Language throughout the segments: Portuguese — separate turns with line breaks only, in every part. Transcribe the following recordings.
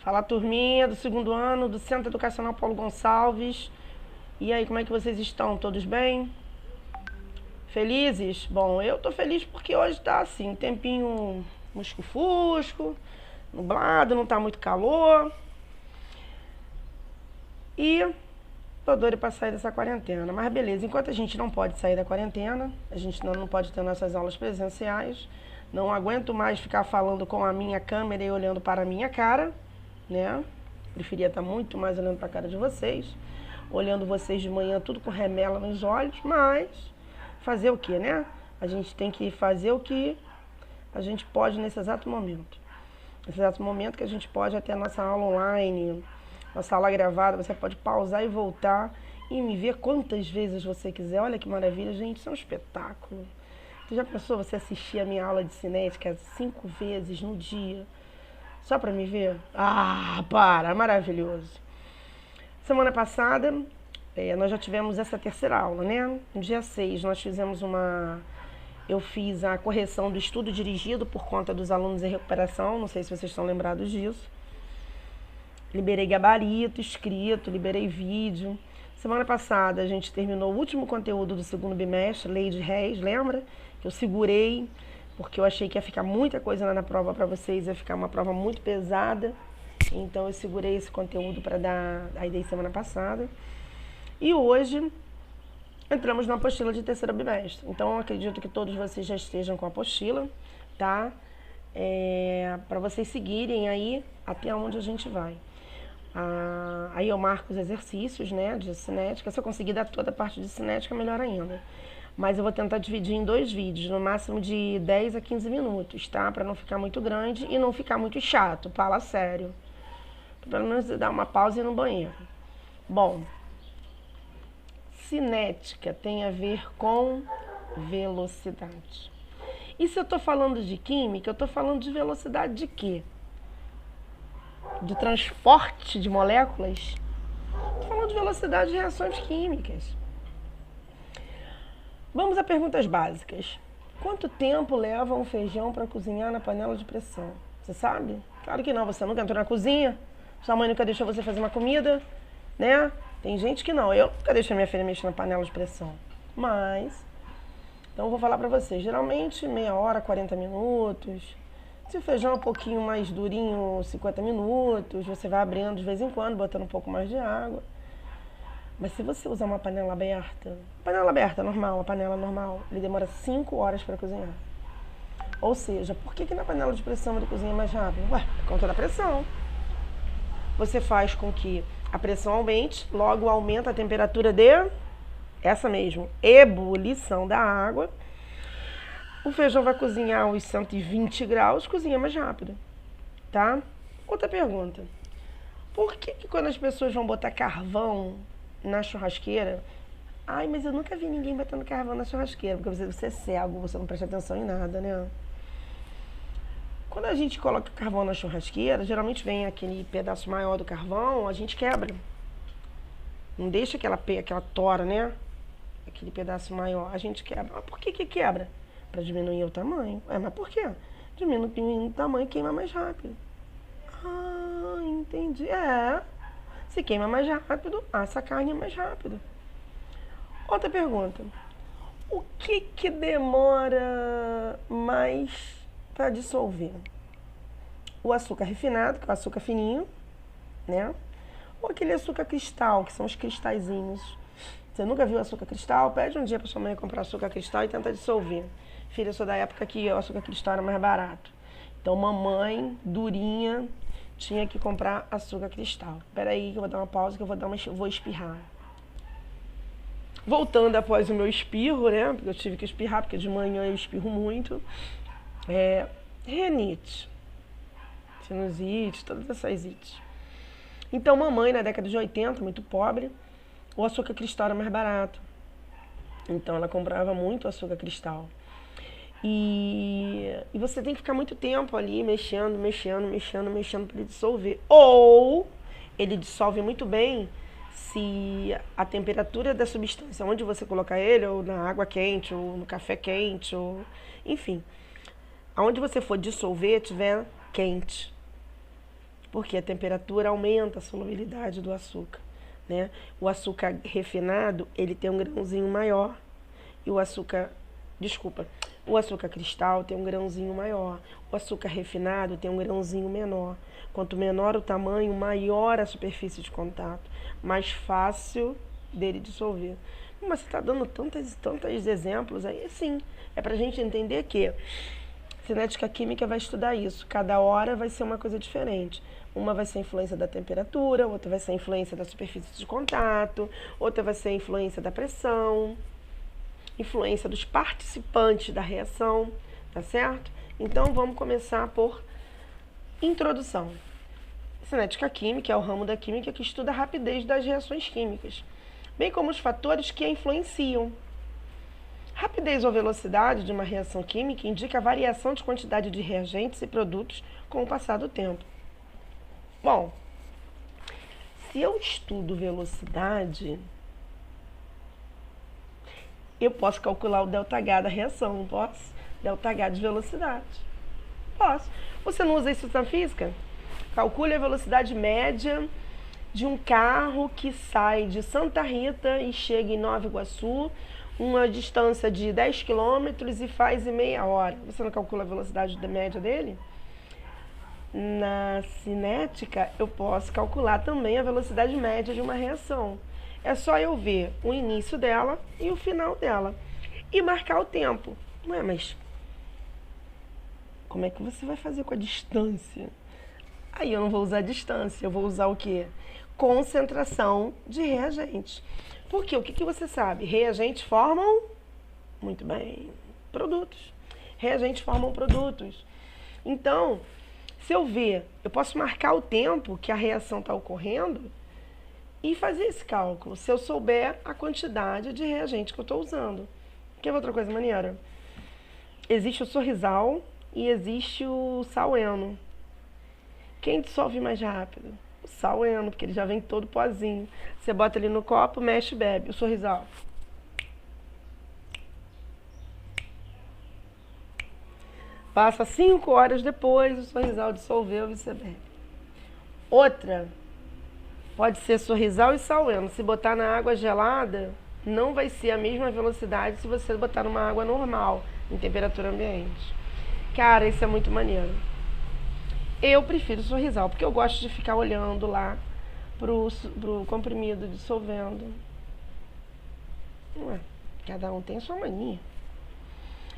Fala, turminha do segundo ano do Centro Educacional Paulo Gonçalves. E aí, como é que vocês estão? Todos bem? Felizes? Bom, eu tô feliz porque hoje tá assim, tempinho musco-fusco, nublado, não tá muito calor. E tô doida pra sair dessa quarentena. Mas beleza, enquanto a gente não pode sair da quarentena, a gente não pode ter nossas aulas presenciais, não aguento mais ficar falando com a minha câmera e olhando para a minha cara, né? Preferia estar muito mais olhando para a cara de vocês, olhando vocês de manhã tudo com remela nos olhos, mas fazer o que, né? A gente tem que fazer o que a gente pode nesse exato momento. Nesse exato momento que a gente pode até a nossa aula online, nossa aula gravada, você pode pausar e voltar e me ver quantas vezes você quiser. Olha que maravilha, gente, isso é um espetáculo. Você já pensou você assistir a minha aula de cinética 5 vezes no dia? Só pra me ver? Ah, maravilhoso. Semana passada, nós já tivemos essa terceira aula, né? No dia 6, nós fizemos eu fiz a correção do estudo dirigido por conta dos alunos em recuperação, não sei se vocês estão lembrados disso. Liberei gabarito, escrito, liberei vídeo. Semana passada a gente terminou o último conteúdo do segundo bimestre, Lei de Réis, lembra? Que eu segurei, porque eu achei que ia ficar muita coisa lá na prova para vocês, ia ficar uma prova muito pesada. Então eu segurei esse conteúdo para dar, aí dei semana passada. E hoje entramos na apostila de terceiro bimestre. Então eu acredito que todos vocês já estejam com a apostila, tá? Para vocês seguirem aí até onde a gente vai. Aí eu marco os exercícios, né, de cinética. Se eu conseguir dar toda a parte de cinética, melhor ainda. Mas eu vou tentar dividir em 2 vídeos, no máximo de 10 a 15 minutos, tá? Pra não ficar muito grande e não ficar muito chato, fala sério. Pelo menos dar uma pausa e ir no banheiro. Bom, cinética tem a ver com velocidade. E se eu tô falando de química, eu tô falando de velocidade de quê? De transporte de moléculas? Tô falando de velocidade de reações químicas. Vamos a perguntas básicas. Quanto tempo leva um feijão para cozinhar na panela de pressão? Você sabe? Claro que não, você nunca entrou na cozinha, sua mãe nunca deixou você fazer uma comida, né? Tem gente que não, eu nunca deixei minha filha mexer na panela de pressão. Mas, então eu vou falar pra vocês, geralmente meia hora, 40 minutos. Se o feijão é um pouquinho mais durinho, 50 minutos, você vai abrindo de vez em quando, botando um pouco mais de água. Mas se você usar uma panela aberta normal, uma panela normal, ele demora 5 horas para cozinhar. Ou seja, por que na panela de pressão ele cozinha mais rápido? Ué, por conta da pressão. Você faz com que a pressão aumente, logo aumenta a temperatura de, essa mesmo, ebulição da água. O feijão vai cozinhar aos 120 graus, cozinha mais rápido, tá? Outra pergunta. Por que quando as pessoas vão botar carvão na churrasqueira... Ai, mas eu nunca vi ninguém botando carvão na churrasqueira, porque você é cego, você não presta atenção em nada, né? Quando a gente coloca carvão na churrasqueira, geralmente vem aquele pedaço maior do carvão, a gente quebra. Não deixa aquela tora, né? Aquele pedaço maior, a gente quebra. Mas por que quebra? Para diminuir o tamanho. Mas por quê? Diminuindo o tamanho queima mais rápido. Ah, entendi. Se queima mais rápido, assa a carne mais rápido. Outra pergunta. O que demora mais para dissolver? O açúcar refinado, que é o açúcar fininho, né? Ou aquele açúcar cristal, que são os cristalzinhos. Você nunca viu açúcar cristal? Pede um dia para sua mãe comprar açúcar cristal e tenta dissolver. Filha, eu sou da época que o açúcar cristal era mais barato. Então, mamãe, durinha, tinha que comprar açúcar cristal. Espera aí que eu vou dar uma pausa, que eu vou espirrar. Voltando após o meu espirro, né? Porque eu tive que espirrar, porque de manhã eu espirro muito. Rinite, sinusite, todas essas ites. Então, mamãe, na década de 80, muito pobre, o açúcar cristal era mais barato. Então, ela comprava muito açúcar cristal. E você tem que ficar muito tempo ali mexendo para ele dissolver. Ou ele dissolve muito bem se a temperatura da substância onde você colocar ele, ou na água quente, ou no café quente, ou enfim, aonde você for dissolver tiver quente. porque a temperatura aumenta a solubilidade do açúcar, né? O açúcar refinado, ele tem um grãozinho maior, e o açúcar cristal tem um grãozinho maior. O açúcar refinado tem um grãozinho menor. Quanto menor o tamanho, maior a superfície de contato, mais fácil dele dissolver. Mas você está dando tantos exemplos aí, sim. É para a gente entender que cinética química vai estudar isso. Cada hora vai ser uma coisa diferente. Uma vai ser a influência da temperatura, outra vai ser a influência da superfície de contato, outra vai ser a influência da pressão, influência dos participantes da reação, tá certo? Então vamos começar por introdução. Cinética química é o ramo da química que estuda a rapidez das reações químicas, bem como os fatores que a influenciam. Rapidez ou velocidade de uma reação química indica a variação de quantidade de reagentes e produtos com o passar do tempo. Bom, se eu estudo velocidade, eu posso calcular o ΔH da reação, não posso? ΔH de velocidade. Posso. Você não usa isso na física? Calcule a velocidade média de um carro que sai de Santa Rita e chega em Nova Iguaçu, uma distância de 10 km e faz em meia hora. Você não calcula a velocidade média dele? Na cinética, eu posso calcular também a velocidade média de uma reação. É só eu ver o início dela e o final dela e marcar o tempo. Ué, mas como é que você vai fazer com a distância? Aí eu não vou usar distância, eu vou usar o quê? Concentração de reagentes. Porque o que você sabe? Reagentes formam, muito bem, produtos. Reagentes formam produtos. Então, se eu ver, eu posso marcar o tempo que a reação está ocorrendo e fazer esse cálculo, se eu souber a quantidade de reagente que eu estou usando. Quer ver outra coisa maneira? Existe o sorrisal e existe o saleno. Quem dissolve mais rápido? O saleno, porque ele já vem todo pozinho. Você bota ele no copo, mexe e bebe. O sorrisal. Passa 5 horas depois, o sorrisal dissolveu e você bebe. Outra, pode ser sorrisal e saleno. Se botar na água gelada, não vai ser a mesma velocidade se você botar numa água normal, em temperatura ambiente. Cara, isso é muito maneiro. Eu prefiro sorrisal, porque eu gosto de ficar olhando lá pro comprimido dissolvendo. Ué, cada um tem a sua mania.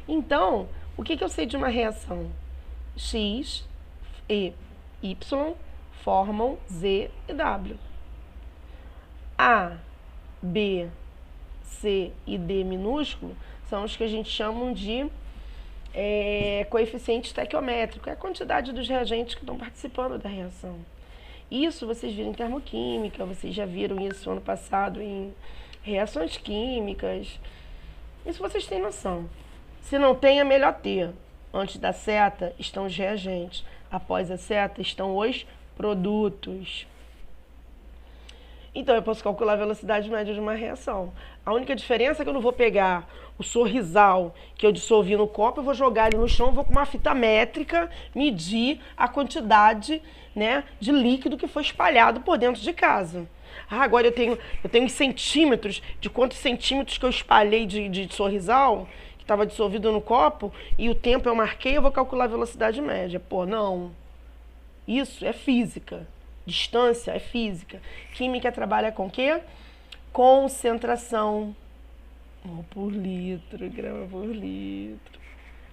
Então, o que eu sei de uma reação? X e Y formam Z e W. A, B, C e D minúsculo são os que a gente chama de coeficiente estequiométrico, é a quantidade dos reagentes que estão participando da reação. Isso vocês viram em termoquímica, vocês já viram isso ano passado em reações químicas. Isso vocês têm noção. Se não tem, é melhor ter. Antes da seta estão os reagentes, após a seta estão os produtos. Então eu posso calcular a velocidade média de uma reação. A única diferença é que eu não vou pegar o sorrisal que eu dissolvi no copo, eu vou jogar ele no chão, vou com uma fita métrica medir a quantidade, né, de líquido que foi espalhado por dentro de casa. Agora eu tenho centímetros, de quantos centímetros que eu espalhei de sorrisal, que estava dissolvido no copo, e o tempo eu marquei, eu vou calcular a velocidade média. Pô, não. Isso é física. Distância é física. Química trabalha com o quê? Concentração. Mol por litro, grama por litro.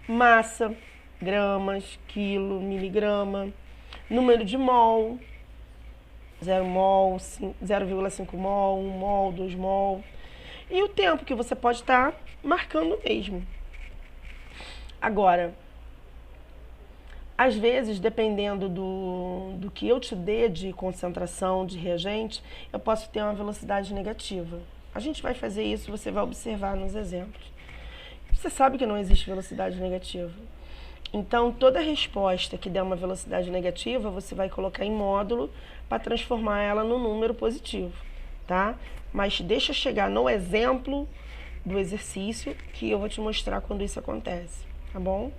Massa, gramas, quilo, miligrama. Número de mol. 0 mol, 0,5 mol, 1 mol, 2 mol. E o tempo que você pode estar marcando mesmo. Agora, às vezes, dependendo do que eu te dê de concentração de reagente, eu posso ter uma velocidade negativa. A gente vai fazer isso, você vai observar nos exemplos. Você sabe que não existe velocidade negativa. Então, toda resposta que der uma velocidade negativa, você vai colocar em módulo para transformar ela no número positivo, tá? Mas deixa eu chegar no exemplo do exercício que eu vou te mostrar quando isso acontece, tá bom?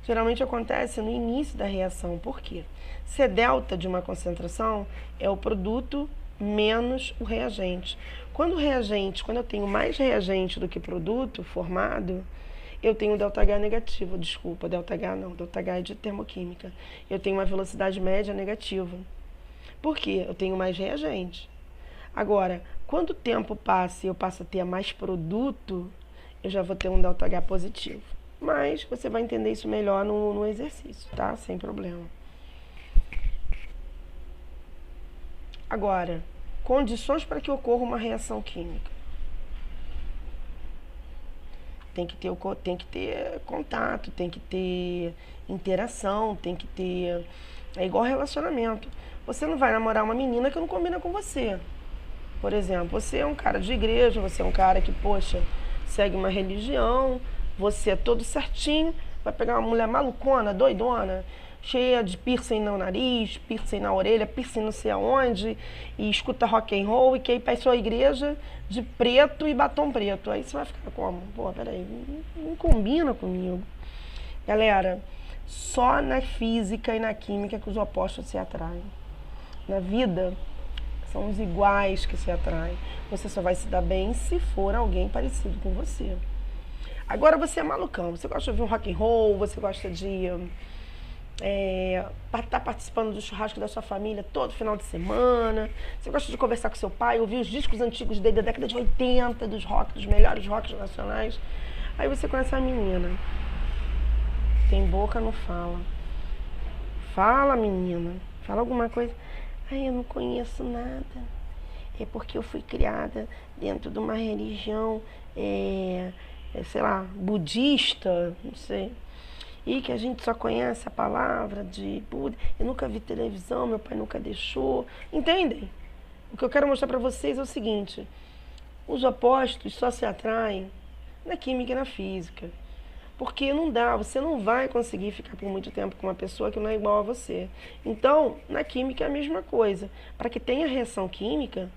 geralmente acontece no início da reação. Por quê? C delta de uma concentração é o produto menos o reagente. Quando eu tenho mais reagente do que produto formado, eu tenho ΔH negativo, desculpa, ΔH não, ΔH é de termoquímica. Eu tenho uma velocidade média negativa. Por quê? Eu tenho mais reagente. Agora, quando o tempo passa e eu passo a ter mais produto, eu já vou ter um ΔH positivo. Mas você vai entender isso melhor no exercício, tá? Sem problema. Agora, condições para que ocorra uma reação química. Tem que ter contato, tem que ter interação, tem que ter... É igual relacionamento. Você não vai namorar uma menina que não combina com você. Por exemplo, você é um cara de igreja, você é um cara que, poxa, segue uma religião, você é todo certinho, vai pegar uma mulher malucona, doidona, cheia de piercing no nariz, piercing na orelha, piercing não sei aonde, e escuta rock and roll e quer ir pra sua igreja de preto e batom preto. Aí você vai ficar como? Pô, peraí, não combina comigo. Galera, só na física e na química que os opostos se atraem. Na vida, são os iguais que se atraem. Você só vai se dar bem se for alguém parecido com você. Agora você é malucão, você gosta de ouvir um rock and roll, você gosta de estar participando do churrasco da sua família todo final de semana, você gosta de conversar com seu pai, ouvir os discos antigos dele da década de 80, dos melhores rocks nacionais. Aí você conhece a menina. Tem boca, não fala. Fala, menina. Fala alguma coisa. Ai, eu não conheço nada. É porque eu fui criada dentro de uma religião, sei lá, budista, não sei. E que a gente só conhece a palavra de Buda. Eu nunca vi televisão, meu pai nunca deixou. Entendem? O que eu quero mostrar para vocês é o seguinte. Os opostos só se atraem na química e na física. Porque não dá, você não vai conseguir ficar por muito tempo com uma pessoa que não é igual a você. Então, na química é a mesma coisa. Para que tenha reação química,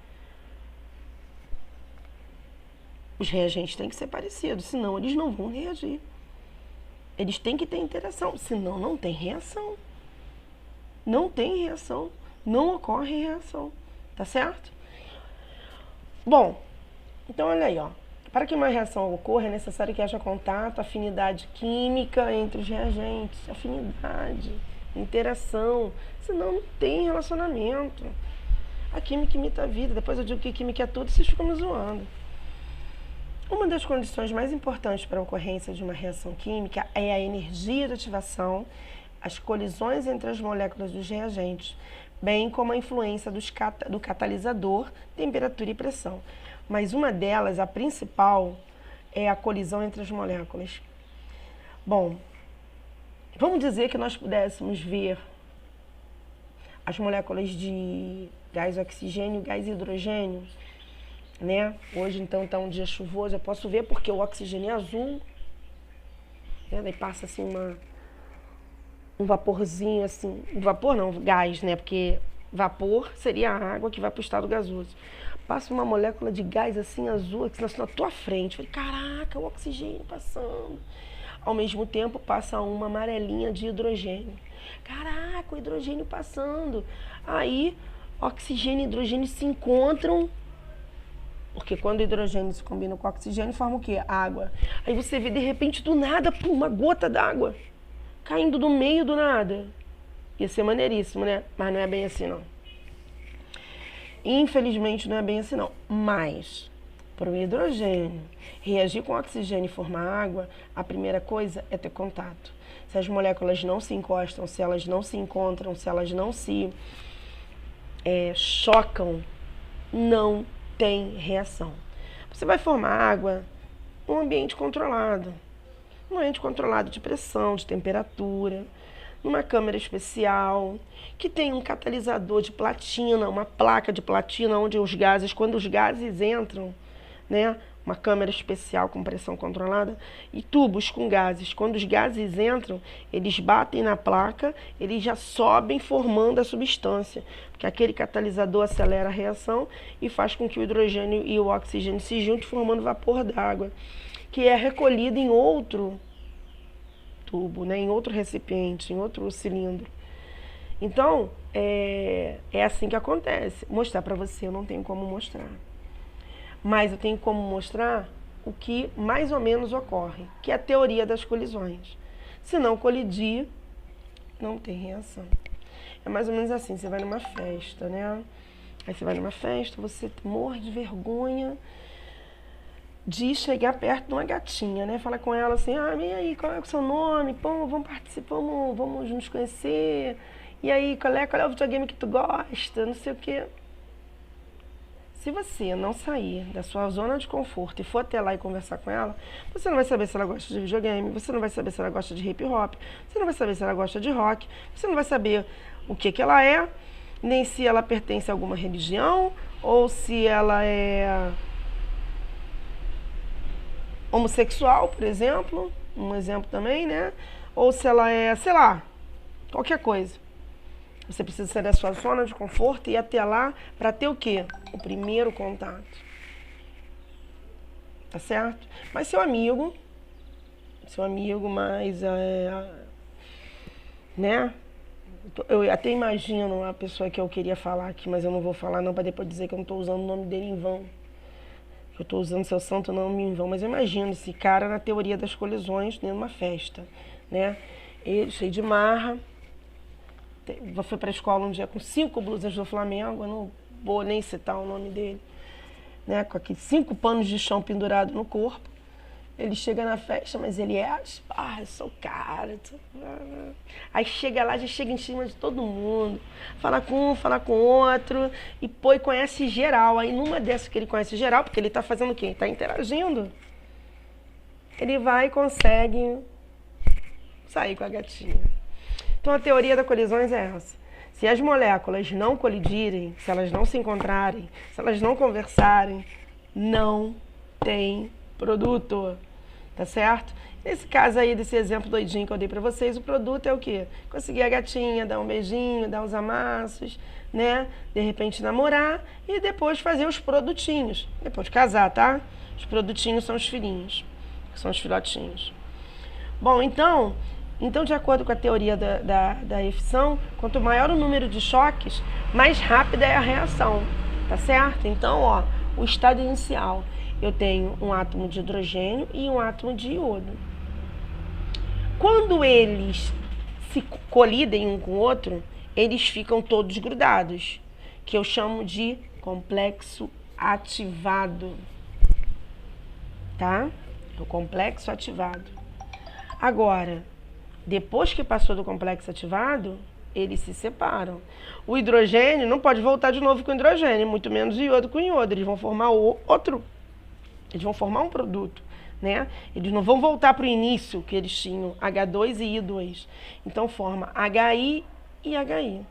os reagentes têm que ser parecidos, senão eles não vão reagir. Eles têm que ter interação, senão não tem reação. Não tem reação, não ocorre reação, tá certo? Bom, então olha aí, ó. Para que uma reação ocorra, é necessário que haja contato, afinidade química entre os reagentes, afinidade, interação, senão não tem relacionamento. A química imita a vida, depois eu digo que química é tudo e vocês ficam me zoando. Uma das condições mais importantes para a ocorrência de uma reação química é a energia de ativação, as colisões entre as moléculas dos reagentes, bem como a influência do catalisador, temperatura e pressão. Mas uma delas, a principal, é a colisão entre as moléculas. Bom, vamos dizer que nós pudéssemos ver as moléculas de gás oxigênio e gás hidrogênio, né? Hoje, então, está um dia chuvoso, eu posso ver porque o oxigênio é azul, né? Daí passa assim um vaporzinho, assim, vapor não, gás, né? Porque vapor seria a água que vai para o estado gasoso. Passa uma molécula de gás assim azul, que nasce na tua frente. Falei, caraca, o oxigênio passando. Ao mesmo tempo passa uma amarelinha de hidrogênio. Caraca, o hidrogênio passando. Aí, oxigênio e hidrogênio se encontram. Porque quando o hidrogênio se combina com o oxigênio, forma o quê? Água. Aí você vê de repente do nada, pum, uma gota d'água caindo do meio do nada. Ia ser maneiríssimo, né? Mas não é bem assim, não. Infelizmente não é bem assim não, mas para o hidrogênio reagir com o oxigênio e formar água, a primeira coisa é ter contato. Se as moléculas não se encostam, se elas não se encontram, se elas não se chocam, não tem reação. Você vai formar água num ambiente controlado, de pressão, de temperatura, numa câmara especial, que tem um catalisador de platina, uma placa de platina, onde quando os gases entram, né, uma câmara especial com pressão controlada, e tubos com gases. Quando os gases entram, eles batem na placa, eles já sobem formando a substância, porque aquele catalisador acelera a reação e faz com que o hidrogênio e o oxigênio se juntem formando vapor d'água, que é recolhido em outro tubo, né? Em outro recipiente, em outro cilindro. Então, é assim que acontece. Mostrar para você eu não tenho como mostrar. Mas eu tenho como mostrar o que mais ou menos ocorre, que é a teoria das colisões. Se não colidir, não tem reação. É mais ou menos assim, você vai numa festa, né? Aí você vai numa festa, você morre de vergonha de chegar perto de uma gatinha, né? Fala com ela assim, e aí, qual é o seu nome? Pô, vamos participar, vamos nos conhecer. E aí, qual é o videogame que tu gosta? Não sei o quê. Se você não sair da sua zona de conforto e for até lá e conversar com ela, você não vai saber se ela gosta de videogame, você não vai saber se ela gosta de hip hop, você não vai saber se ela gosta de rock, você não vai saber o que ela é, nem se ela pertence a alguma religião, ou se ela é homossexual, por exemplo, um exemplo também, né? Ou se ela é, sei lá, qualquer coisa. Você precisa sair da sua zona de conforto e ir até lá para ter o quê? O primeiro contato. Tá certo? Mas seu amigo mais, né? Eu até imagino a pessoa que eu queria falar aqui, mas eu não vou falar não, para depois dizer que eu não estou usando o nome dele em vão. Eu estou usando seu santo nome em vão, mas eu imagino esse cara na teoria das colisões dentro de uma festa, né? Ele cheio de marra, foi para a escola um dia com 5 blusas do Flamengo, eu não vou nem citar o nome dele, né? Com aqueles 5 panos de chão pendurados no corpo. Ele chega na festa, mas ele eu sou o cara. Aí chega lá, já chega em cima de todo mundo. Fala com um, fala com outro. E conhece geral. Aí numa dessas que ele conhece geral, porque ele tá fazendo o quê? Ele tá interagindo. Ele vai e consegue sair com a gatinha. Então a teoria da colisões é essa. Se as moléculas não colidirem, se elas não se encontrarem, se elas não conversarem, não tem produto. Tá certo? Nesse caso aí, desse exemplo doidinho que eu dei pra vocês, o produto é o quê? Conseguir a gatinha, dar um beijinho, dar uns amassos, né? De repente namorar e depois fazer os produtinhos. Depois de casar, tá? Os produtinhos são os filhinhos, são os filhotinhos. Bom, então de acordo com a teoria da efção, quanto maior o número de choques, mais rápida é a reação, tá certo? Então, ó, o estado inicial. Eu tenho um átomo de hidrogênio e um átomo de iodo. Quando eles se colidem um com o outro, eles ficam todos grudados, que eu chamo de complexo ativado. Tá? É o complexo ativado. Agora, depois que passou do complexo ativado, eles se separam. O hidrogênio não pode voltar de novo com o hidrogênio, muito menos o iodo com o iodo. Eles vão formar outro. Eles vão formar um produto, né? Eles não vão voltar para o início que eles tinham, H2 e I2. Então forma HI e HI,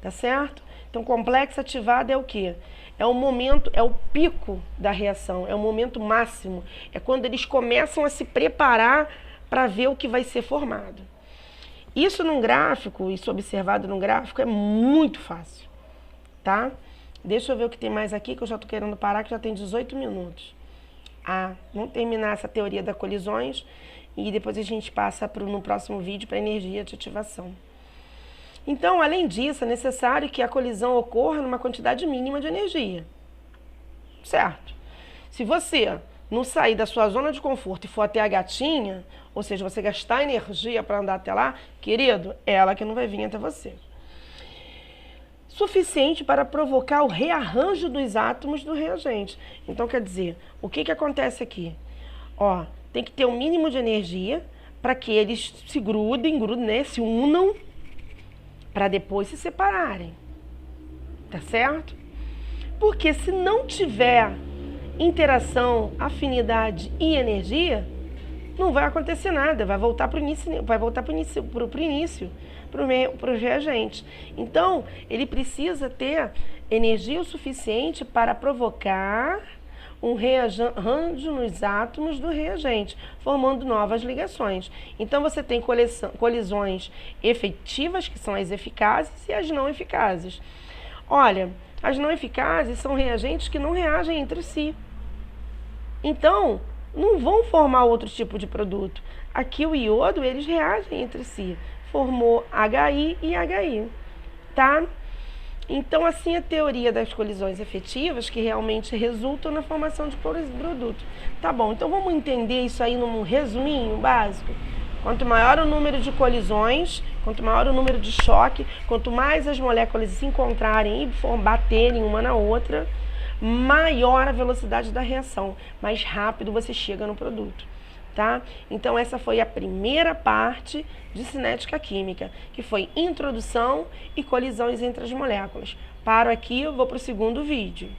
tá certo? Então complexo ativado é o quê? É o momento, é o pico da reação, é o momento máximo. É quando eles começam a se preparar para ver o que vai ser formado. Isso num gráfico, isso observado num gráfico é muito fácil, tá? Deixa eu ver o que tem mais aqui, que eu já tô querendo parar, que já tem 18 minutos. Vamos terminar essa teoria das colisões e depois a gente passa no próximo vídeo para energia de ativação. Então, além disso, é necessário que a colisão ocorra numa quantidade mínima de energia. Certo? Se você não sair da sua zona de conforto e for até a gatinha, ou seja, você gastar energia para andar até lá, querido, é ela que não vai vir até você. Suficiente para provocar o rearranjo dos átomos do reagente. Então, quer dizer, o que acontece aqui? Ó, tem que ter um mínimo de energia para que eles se grudem, né, se unam, para depois se separarem. Tá certo? Porque se não tiver interação, afinidade e energia, não vai acontecer nada, vai voltar para o início, para os reagentes. Então, ele precisa ter energia o suficiente para provocar um rearranjo nos átomos do reagente, formando novas ligações. Então, você tem colisões efetivas, que são as eficazes, e as não eficazes. Olha, as não eficazes são reagentes que não reagem entre si. Então, não vão formar outro tipo de produto. Aqui o iodo, eles reagem entre si. Formou HI e HI, tá? Então, assim, a teoria das colisões efetivas que realmente resultam na formação de produto. Tá bom, então vamos entender isso aí num resuminho básico? Quanto maior o número de colisões, quanto maior o número de choque, quanto mais as moléculas se encontrarem e baterem uma na outra, maior a velocidade da reação, mais rápido você chega no produto, tá? Então essa foi a primeira parte de cinética química, que foi introdução e colisões entre as moléculas. Paro aqui, eu vou para o segundo vídeo.